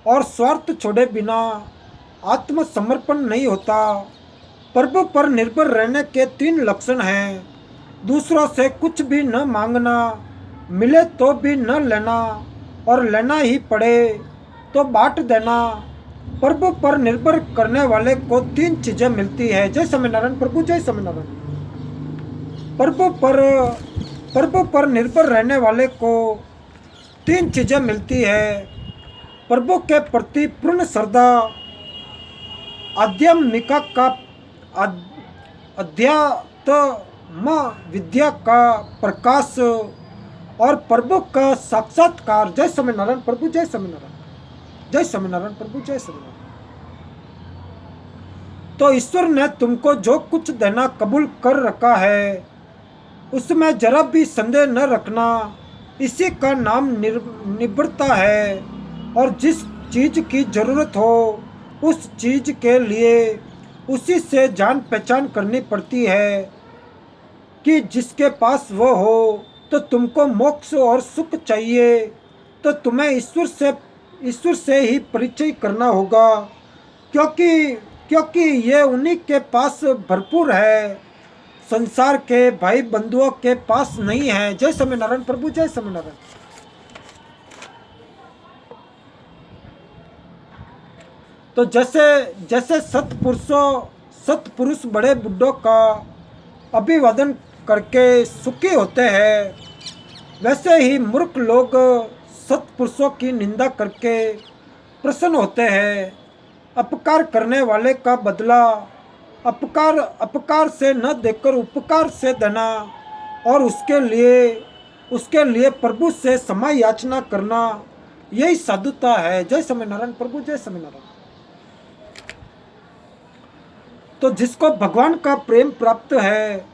Speaker 2: और स्वार्थ छोड़े बिना आत्मसमर्पण नहीं होता। प्रभु पर निर्भर रहने के 3 लक्षण हैं। दूसरों से कुछ भी न मांगना, मिले तो भी न लेना और लेना ही पड़े तो बांट देना। प्रभु पर निर्भर करने वाले को 3 चीज़ें मिलती है। जय स्वामीनारायण प्रभु, जय स्वामीनारायण। प्रभु पर निर्भर रहने वाले को 3 चीज़ें मिलती है। प्रभु के प्रति पूर्ण श्रद्धा, आध्यात्मिका का अध्यात्म विद्या का प्रकाश और प्रभु का साक्षात्कार। जय स्वामीनारायण प्रभु, जय स्वामीनारायण। जय स्वामीनारायण प्रभु, जय स्वामीनारायण। तो ईश्वर ने तुमको जो कुछ देना कबूल कर रखा है, उसमें जरा भी संदेह न रखना। इसी का नाम निर्भरता है। और जिस चीज़ की जरूरत हो उस चीज़ के लिए उसी से जान पहचान करनी पड़ती है कि जिसके पास वो हो। तो तुमको मोक्ष और सुख चाहिए तो तुम्हें ईश्वर से ही परिचय करना होगा, क्योंकि ये उन्हीं के पास भरपूर है, संसार के भाई बंधुओं के पास नहीं है। जय स्वामीनारायण प्रभु, जय स्वामीनारायण। तो जैसे सत्पुरुष बड़े बुड्ढों का अभिवादन करके सुखी होते हैं, वैसे ही मूर्ख लोग सत्पुरुषों की निंदा करके प्रसन्न होते हैं। अपकार करने वाले का बदला अपकार से न देकर उपकार से देना और उसके लिए प्रभु से क्षमा याचना करना, यही साधुता है। जय स्वामीनारायण प्रभु, जय स्वामीनारायण। तो जिसको भगवान का प्रेम प्राप्त है,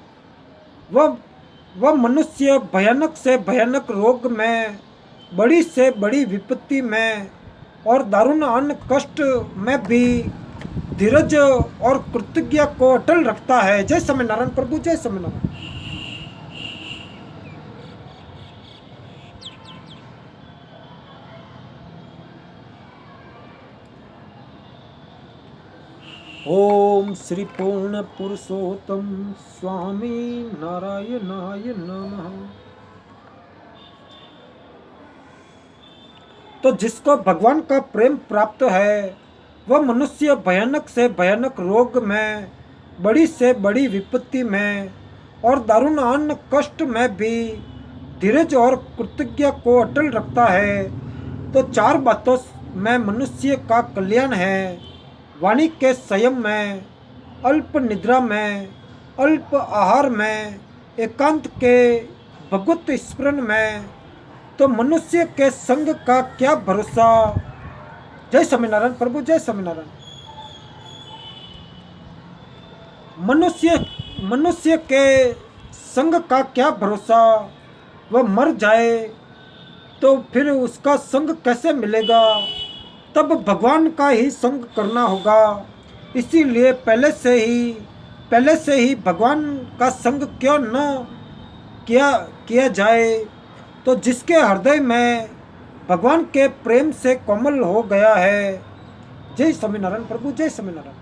Speaker 2: वह मनुष्य भयानक से भयानक रोग में, बड़ी से बड़ी विपत्ति में और दारुण अन्न कष्ट में भी धीरज और कृतज्ञता को अटल रखता है। जय स्वामीनारायण प्रभु, जय स्वामीनारायण। ओम श्री पूर्ण पुरुषोत्तम स्वामी नारायणाय नमः। तो जिसको भगवान का प्रेम प्राप्त है वह मनुष्य भयानक से भयानक रोग में, बड़ी से बड़ी विपत्ति में और दारुण अन्न कष्ट में भी धीरज और कृतज्ञता को अटल रखता है। तो चार बातों में मनुष्य का कल्याण है। वाणी के संयम में, अल्प निद्रा में, अल्प आहार में, एकांत के भगवत स्मरण में। तो मनुष्य के संग का क्या भरोसा। जय स्वामीनारायण प्रभु, जय स्वामीनारायण। मनुष्य के संग का क्या भरोसा। वह मर जाए तो फिर उसका संग कैसे मिलेगा। तब भगवान का ही संग करना होगा। इसीलिए पहले से ही भगवान का संग क्यों न किया जाए। तो जिसके हृदय में भगवान के प्रेम से कोमल हो गया है। जय स्वामीनारायण प्रभु, जय स्वामीनारायण।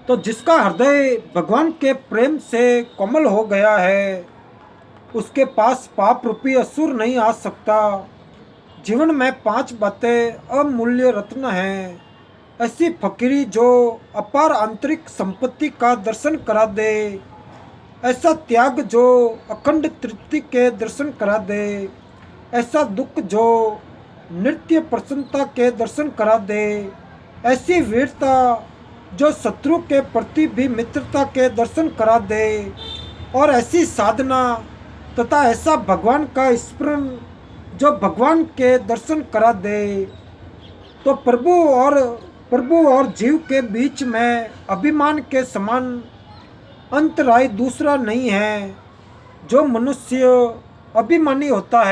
Speaker 2: तो जिसका हृदय भगवान के प्रेम से कोमल हो गया है, उसके पास पाप रूपी असुर नहीं आ सकता। जीवन में 5 बातें अमूल्य रत्न हैं। ऐसी फकीरी जो अपार आंतरिक संपत्ति का दर्शन करा दे, ऐसा त्याग जो अखंड तृप्ति के दर्शन करा दे, ऐसा दुख जो नित्य प्रसन्नता के दर्शन करा दे, ऐसी वीरता जो शत्रु के प्रति भी मित्रता के दर्शन करा दे, और ऐसी साधना तथा ऐसा भगवान का स्मरण जो भगवान के दर्शन करा दे। तो प्रभु और जीव के बीच में अभिमान के समान अंतराय दूसरा नहीं है। जो मनुष्य अभिमानी होता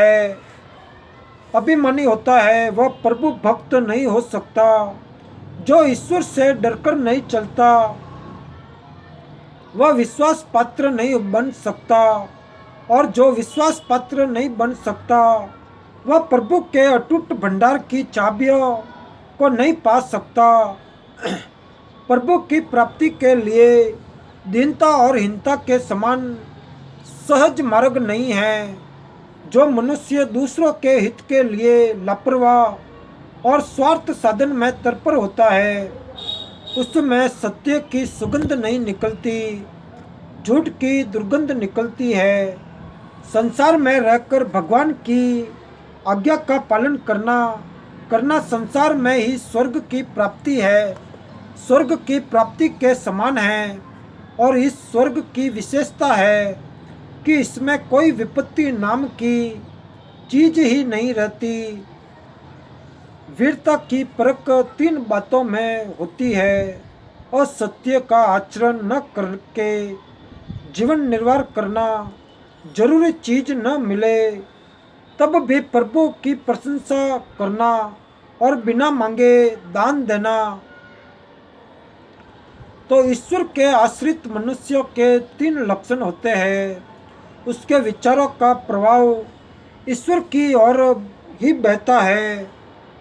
Speaker 2: है वह प्रभु भक्त नहीं हो सकता। जो ईश्वर से डरकर नहीं चलता वह विश्वास पात्र नहीं बन सकता, और जो विश्वास पात्र नहीं बन सकता वह प्रभु के अटूट भंडार की चाबियों को नहीं पा सकता। प्रभु की प्राप्ति के लिए दीनता और हीनता के समान सहज मार्ग नहीं है। जो मनुष्य दूसरों के हित के लिए लापरवाह और स्वार्थ साधन में तत्पर होता है, उसमें सत्य की सुगंध नहीं निकलती, झूठ की दुर्गंध निकलती है। संसार में रहकर भगवान की आज्ञा का पालन करना संसार में ही स्वर्ग की प्राप्ति है, स्वर्ग की प्राप्ति के समान है। और इस स्वर्ग की विशेषता है कि इसमें कोई विपत्ति नाम की चीज ही नहीं रहती। वीरता की परख 3 बातों में होती है। और सत्य का आचरण न करके जीवन निर्वाह करना, जरूरी चीज न मिले तब भी प्रभु की प्रशंसा करना और बिना मांगे दान देना। तो ईश्वर के आश्रित मनुष्यों के 3 लक्षण होते हैं। उसके विचारों का प्रभाव ईश्वर की ओर ही बहता है,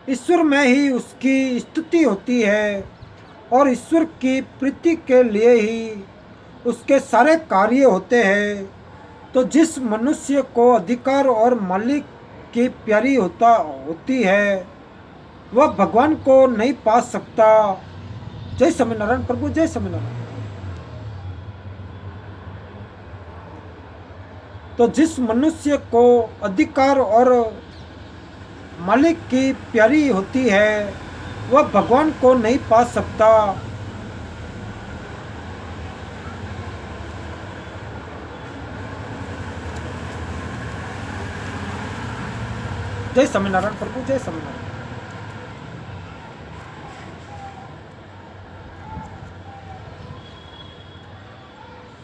Speaker 2: ईश्वर में ही उसकी स्तुति होती है, और ईश्वर की प्रीति के लिए ही उसके सारे कार्य होते हैं। तो जिस मनुष्य को अधिकार और मालिक की प्यारी होती है वह भगवान को नहीं पा सकता। जय स्वामीनारायण प्रभु, जय स्वामीनारायण। तो जिस मनुष्य को अधिकार और मालिक की प्यारी होती है वह भगवान को नहीं पा सकता। जय स्वामीनारायण प्रभु, जय स्वामीनारायण।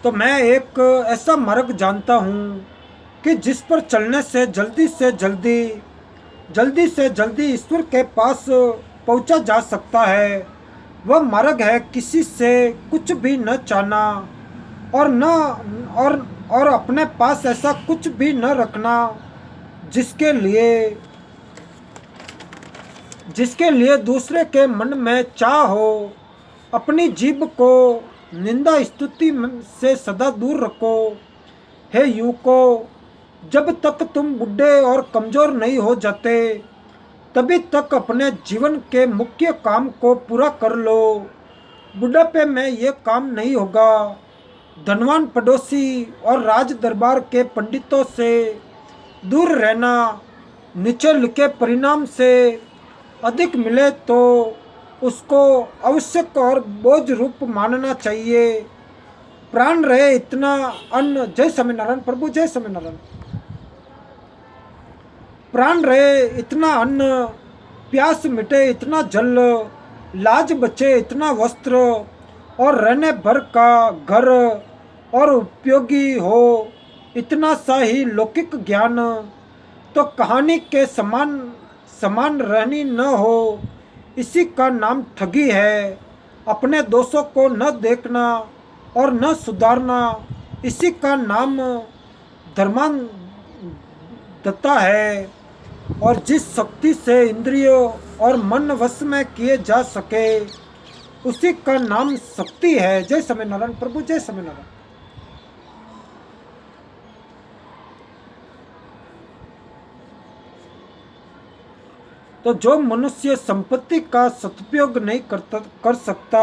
Speaker 2: तो मैं एक ऐसा मार्ग जानता हूँ कि जिस पर चलने से जल्दी से जल्दी ईश्वर के पास पहुंचा जा सकता है। वह मार्ग है किसी से कुछ भी न चाहना और न और अपने पास ऐसा कुछ भी न रखना जिसके लिए दूसरे के मन में चाह हो। अपनी जीभ को निंदा स्तुति से सदा दूर रखो। हे युवको, जब तक तुम बूढ़े और कमजोर नहीं हो जाते तभी तक अपने जीवन के मुख्य काम को पूरा कर लो। बुढ़ापे में ये काम नहीं होगा। धनवान पड़ोसी और राज दरबार के पंडितों से दूर रहना। नीचे लिखे परिणाम से अधिक मिले तो उसको आवश्यक और बोझ रूप मानना चाहिए। प्राण रहे इतना अन्न, जय स्वामीनारायण प्रभु, जय स्वामीनारायण। प्राण रहे इतना अन्न, प्यास मिटे इतना जल, लाज बचे इतना वस्त्र और रहने भर का घर और उपयोगी हो इतना सा ही लौकिक ज्ञान, तो कहानी के समान रहनी न हो, इसी का नाम ठगी है। अपने दोषों को न देखना और न सुधारना, इसी का नाम धर्मांधता है। और जिस शक्ति से इंद्रियों और मन वश में किए जा सके उसी का नाम शक्ति है। जय स्वामीनारायण प्रभु, जय स्वामीनारायण। तो जो मनुष्य संपत्ति का सदुपयोग नहीं कर सकता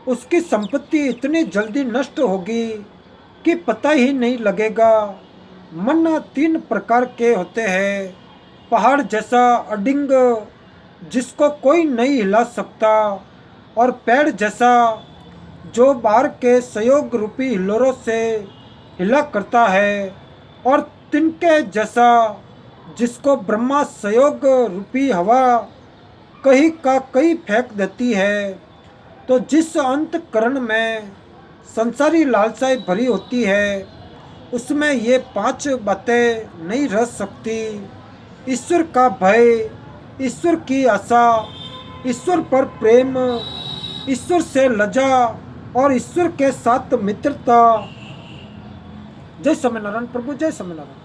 Speaker 2: उसकी संपत्ति इतनी जल्दी नष्ट होगी कि पता ही नहीं लगेगा। मन 3 प्रकार के होते हैं। पहाड़ जैसा अडिंग जिसको कोई नहीं हिला सकता, और पेड़ जैसा जो बाहर के सहयोग रूपी हिलोरों से हिला करता है, और तिनके जैसा जिसको ब्रह्मा सहयोग रूपी हवा कहीं का कहीं फेंक देती है। तो जिस अंतकरण में संसारी लालसाएं भरी होती है उसमें ये 5 बातें नहीं रह सकती। ईश्वर का भय, ईश्वर की आशा, ईश्वर पर प्रेम, ईश्वर से लज्जा और ईश्वर के साथ मित्रता। जय स्वामीनारायण प्रभु, जय स्वामीनारायण।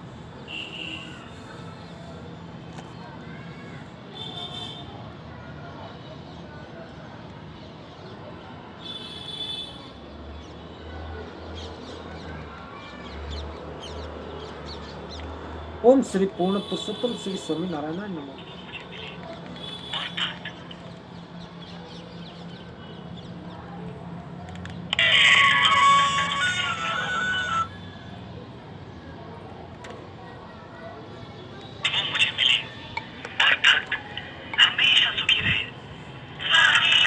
Speaker 2: ओम श्री पूर्ण पुरुषोत्तम श्री स्वामीनारायण नमः।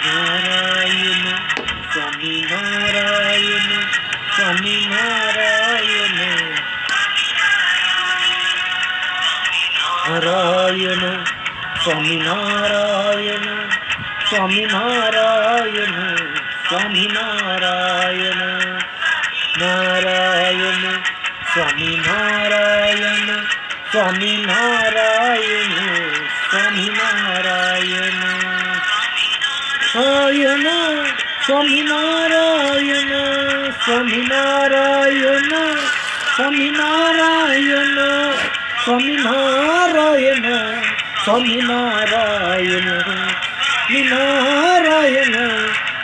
Speaker 2: नारायण स्वामी नारायण, स्वामी नारायण, नारायण स्वामी नारायण, स्वामी नारायण, स्वामी नारायण, नारायण स्वामी नारायण, स्वामी नारायण, स्वामी नारायण, नारायण स्वामी नारायण, स्वामी नारायण, स्वामी नारायण, स्वामी नारायण, स्वामी नारायण, नारायण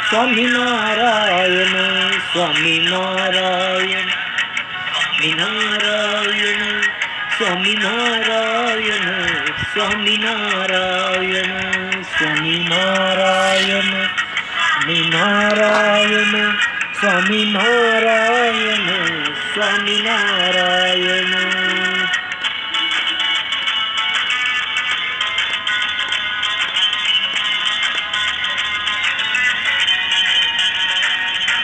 Speaker 2: स्वामी नारायण, स्वामी नारायण, नारायण स्वामी नारायण, स्वामी नारायण, स्वामी नारायण, नारायण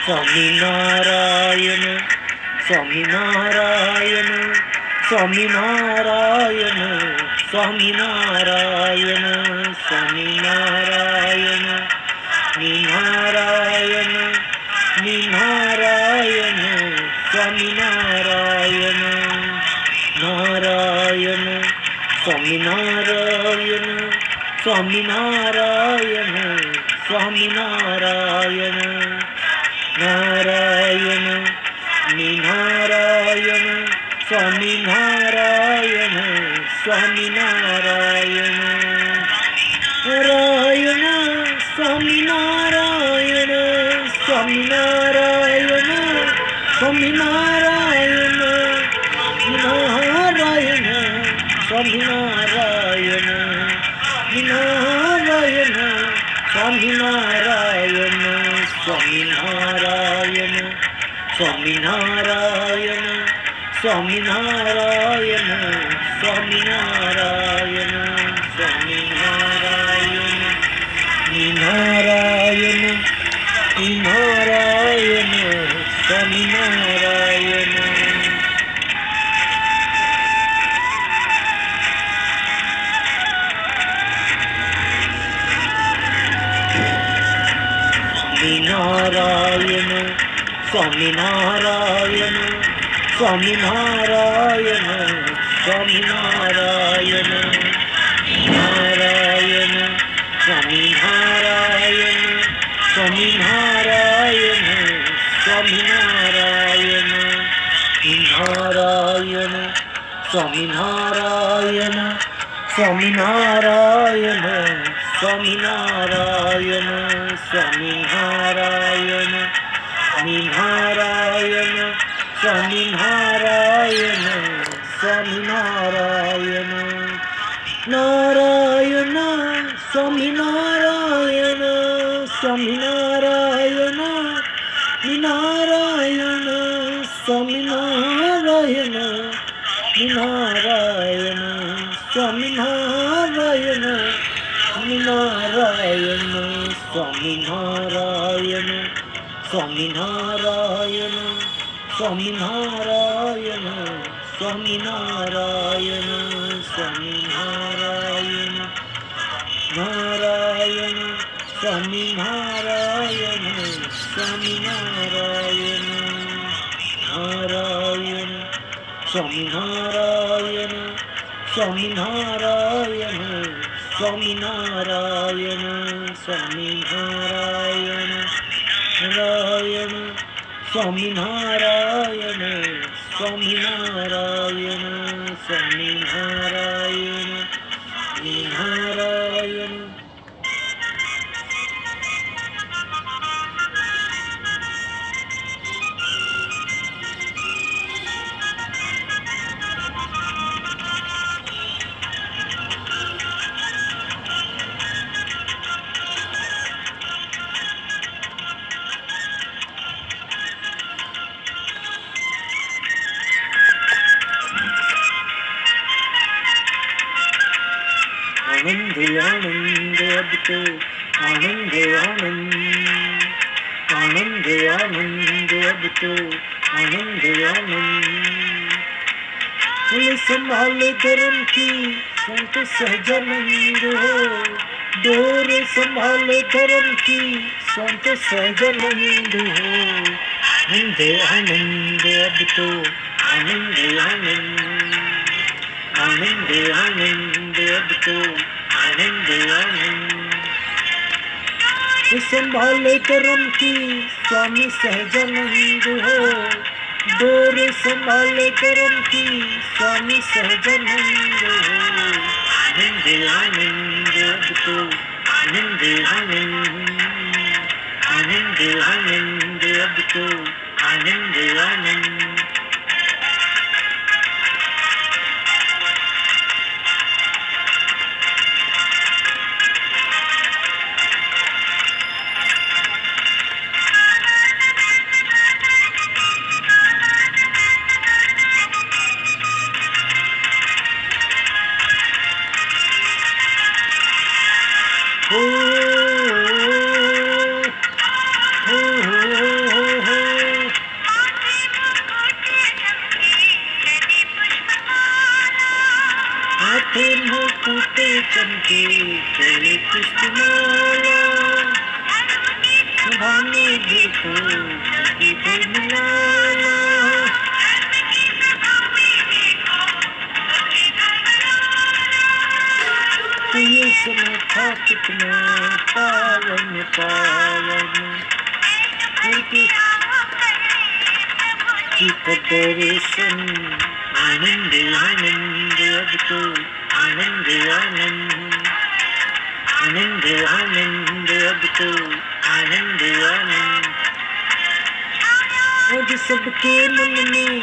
Speaker 2: स्वामी नारायण, स्वामी नारायण, स्वामी नारायण, स्वामी नारायण, स्वामी नारायण, स्वामी नारायण, स्वामी नारायण, नारायण, नारायण स्वामी नारायण, स्वामीनारायण स्वामीनारायण स्वामीनारायण नारायण नारायण स्वामीनारायण स्वामीनारायण नारायण स्वामीनारायण स्वामीनारायण स्वामीनारायण नारायण स्वामीनारायण नारायण स्वामीनारायण स्वामीनारायण स्वामीनारायण स्वामीनारायण स्वामीनारायण स्वामीनारायण नारायण नारायण स्वामीनारायण नारायण स्वामीनारायण स्वामीनारायण स्वामीनारायण नारायण स्वामीनारायण स्वामीनारायण स्वामीनारायण नारायण स्वामीनारायण स्वामीनारायण स्वामीनारायण स्वामीनारायण नारायण स्वामीनारायण स्वामीनारायण नारायण स्वामीनारायण स्वामीनारायण नारायण स्वामीनारायण नारायण स्वामीनारायण नारायण स्वामीनारायण स्वामीनारायण स्वामीनारायण स्वामीनारायण स्वामीनारायण नारायण स्वामीनारायण स्वामीनारायण नारायण स्वामीनारायण स्वामीनारायण स्वामीनारायण स्वामीनारायण नारायण स्वामीनारायण स्वामीनारायण स्वामीनारायण नारायण आनंद आनंद अब तो आनंद आनंद आनंद आनंद अब तो आनंद आनंद संभाल धर्म की संत सहजानंद हो डोर संभाल धर्म की संत सहजानंद हो आनंद आनंद अब तो आनंद आनंद आनंद आनंद अब तो आनंद आनंद संभाल धर्म की स्वामी सहजानंद हो डोर संभाल धर्म की स्वामी सहजानंद हो आनंद आनंद अब तो आनंद आनंद आनंद आनंद अब तो आनंद आनंद हाथे मुकुटे चमके कोई पुष्पमाला भाने देखो था कितना पावन पावन, की दर्शन आनंद आनंद अब तो आनंद आनंद आनंद आनंद अब तो आनंद आनंद। आज सबके मन में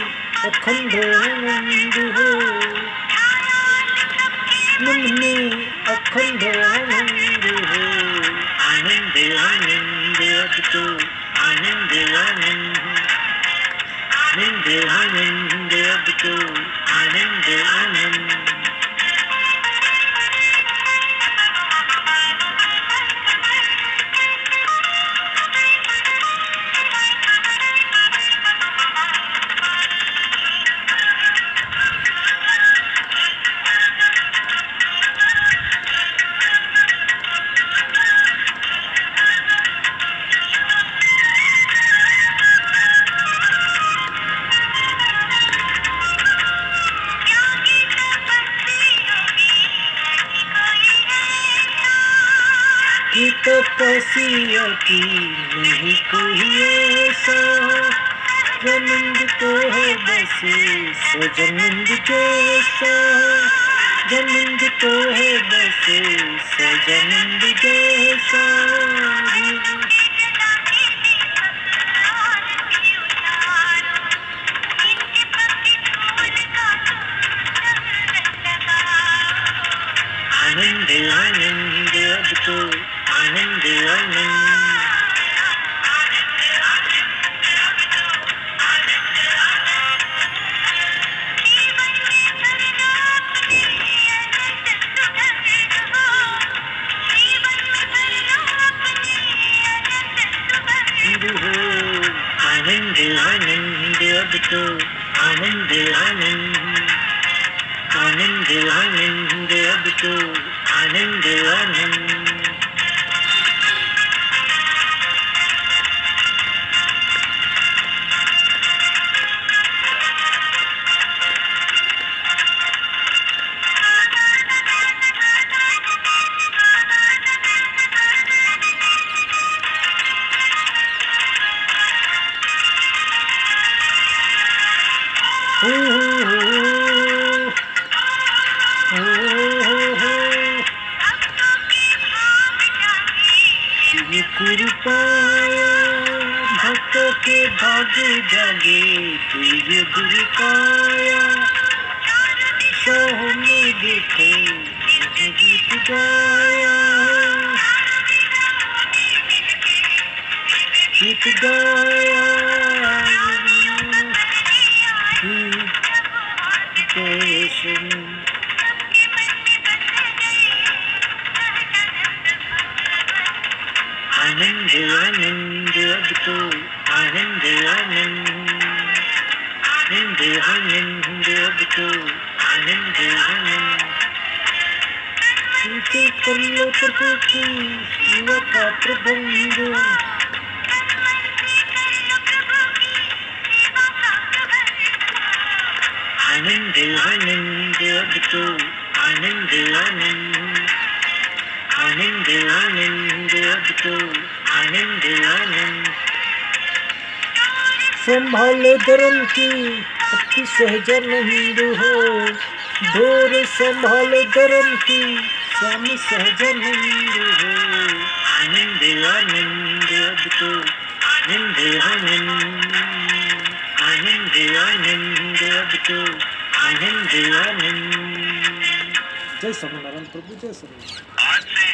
Speaker 2: अखंड आनंद हो, मन में अखंड आनंद हो, आनंद आनंद अब तो आनंद आनंद आनंद आनंद अब तो आनंद आनंद। की तपस्या की नहीं कोई ऐसा, आनंद तो है बस सजनंद जैसा, आनंद तो है बस सजनंद जैसा। आनंद आनंद अब तो आनंद आनंद। आनंद आनंद अब तो आनंद आनंद आनंद आनंद अब तो आनंद आनंद। गुरु पाया भक्तों के भाग्य जागे, तेरे गुरु पाया शाह में देखो गीत गाया, गीत गाया आनंद आनंद अब तो आनंद आनंद आनंद आनंद अब तो आनंद आनंद। कर लो प्रभु की सेवा का प्रबंध, आनंद आनंद अब तो आनंद आनंद आनंद आनंद अब तो आनंद आनंद। संभाले धर्म की अति सहजानंद हो, धोर संभाले धर्म की स्वामी सहजानंद हो, आनंद आनंद अब तो आनंद आनंद आनंद आनंद अब तो आनंद आनंद। जय स्वामीनारायण प्रभु, जय स्वामी।
Speaker 3: आज से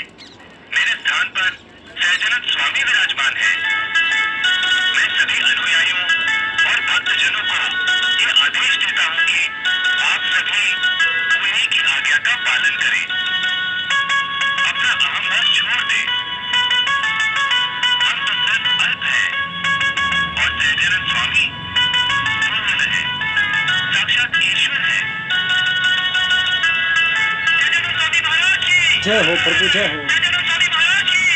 Speaker 3: मेरे स्थान पर सहजानंद स्वामी विराजमान है। मैं सभी अनुयायियों और भक्तजनों को ये आदेश देता हूँ कि आप सभी उन्हीं की आज्ञा का पालन करें, अपना अहंभाव छोड़ दें। हम तो सिर्फ अल्प हैं और सहजानंद स्वामी पूर्ण है, साक्षात ईश्वर है।
Speaker 2: जय हो प्रभु, जय हो,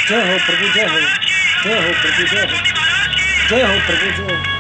Speaker 2: जय हो प्रभु, जय हो, जय हो प्रभु, जय हो, जय हो प्रभु, जय हो।